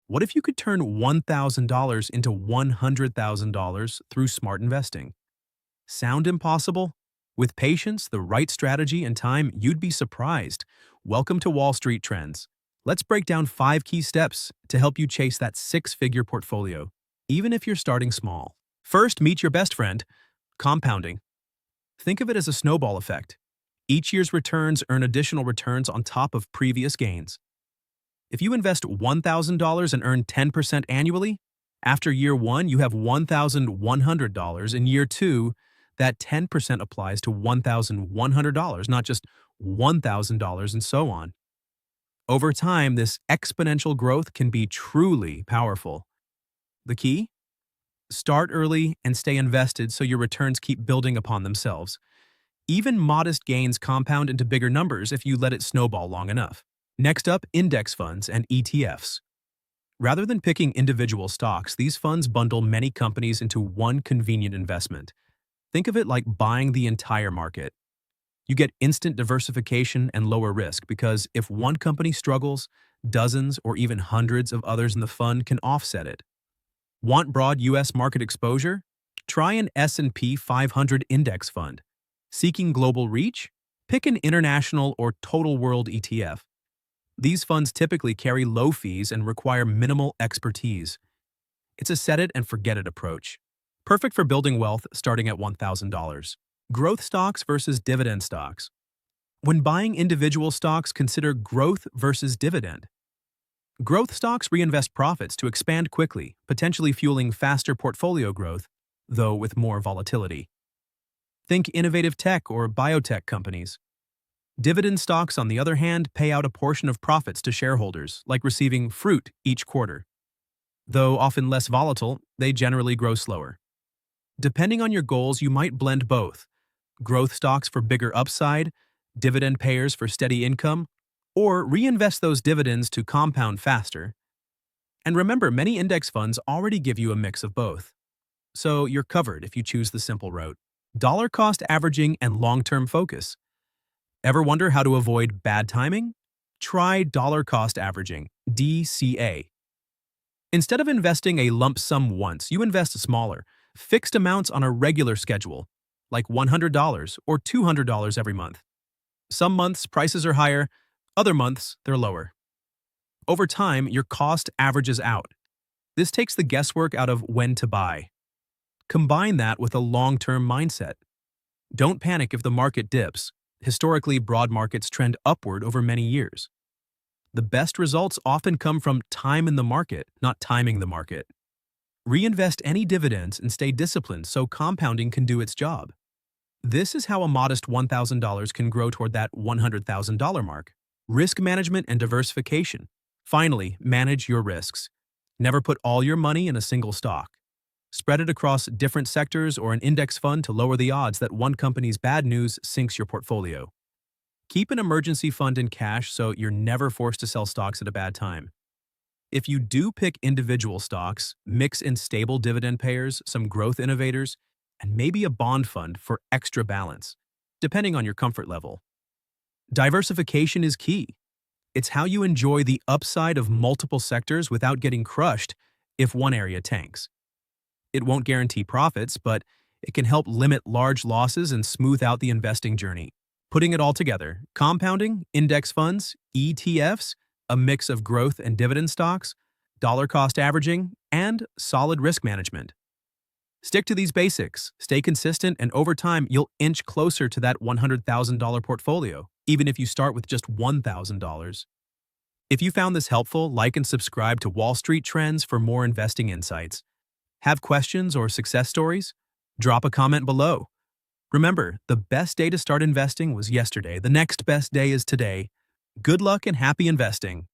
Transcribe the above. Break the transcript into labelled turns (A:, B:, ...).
A: What if you could turn $1,000 into $100,000 through smart investing? Sound impossible? With patience, the right strategy, and time, you'd be surprised. Welcome to Wall Street Trends. Let's break down 5 key steps to help you chase that six-figure portfolio, even if you're starting small. First, meet your best friend, compounding. Think of it as a snowball effect. Each year's returns earn additional returns on top of previous gains. If you invest $1,000 and earn 10% annually, after year one, you have $1,100. In year two, that 10% applies to $1,100, not just $1,000, and so on. Over time, this exponential growth can be truly powerful. The key? Start early and stay invested so your returns keep building upon themselves. Even modest gains compound into bigger numbers if you let it snowball long enough. Next up, index funds and ETFs. Rather than picking individual stocks, these funds bundle many companies into one convenient investment. Think of it like buying the entire market. You get instant diversification and lower risk because if one company struggles, dozens or even hundreds of others in the fund can offset it. Want broad U.S. market exposure? Try an S&P 500 index fund. Seeking global reach? Pick an international or total world ETF. These funds typically carry low fees and require minimal expertise. It's a set-it-and-forget-it approach, perfect for building wealth starting at $1,000. Growth stocks versus dividend stocks. When buying individual stocks, consider growth versus dividend. Growth stocks reinvest profits to expand quickly, potentially fueling faster portfolio growth, though with more volatility. Think innovative tech or biotech companies. Dividend stocks, on the other hand, pay out a portion of profits to shareholders, like receiving fruit each quarter. Though often less volatile, they generally grow slower. Depending on your goals, you might blend both: growth stocks for bigger upside, dividend payers for steady income, or reinvest those dividends to compound faster. And remember, many index funds already give you a mix of both. So you're covered if you choose the simple route. Dollar cost averaging and long-term focus. Ever wonder how to avoid bad timing? Try dollar cost averaging, DCA. Instead of investing a lump sum once, you invest smaller, fixed amounts on a regular schedule, like $100 or $200 every month. Some months prices are higher, other months they're lower. Over time, your cost averages out. This takes the guesswork out of when to buy. Combine that with a long-term mindset. Don't panic if the market dips. Historically, broad markets trend upward over many years. The best results often come from time in the market, not timing the market. Reinvest any dividends and stay disciplined so compounding can do its job. This is how a modest $1,000 can grow toward that $100,000 mark. Risk management and diversification. Finally, manage your risks. Never put all your money in a single stock. Spread it across different sectors or an index fund to lower the odds that one company's bad news sinks your portfolio. Keep an emergency fund in cash so you're never forced to sell stocks at a bad time. If you do pick individual stocks, mix in stable dividend payers, some growth innovators, and maybe a bond fund for extra balance, depending on your comfort level. Diversification is key. It's how you enjoy the upside of multiple sectors without getting crushed if one area tanks. It won't guarantee profits, but it can help limit large losses and smooth out the investing journey. Putting it all together, compounding, index funds, ETFs, a mix of growth and dividend stocks, dollar cost averaging, and solid risk management. Stick to these basics, stay consistent, and over time, you'll inch closer to that $100,000 portfolio, even if you start with just $1,000. If you found this helpful, like and subscribe to Wall Street Trends for more investing insights. Have questions or success stories? Drop a comment below. Remember, the best day to start investing was yesterday. The next best day is today. Good luck and happy investing.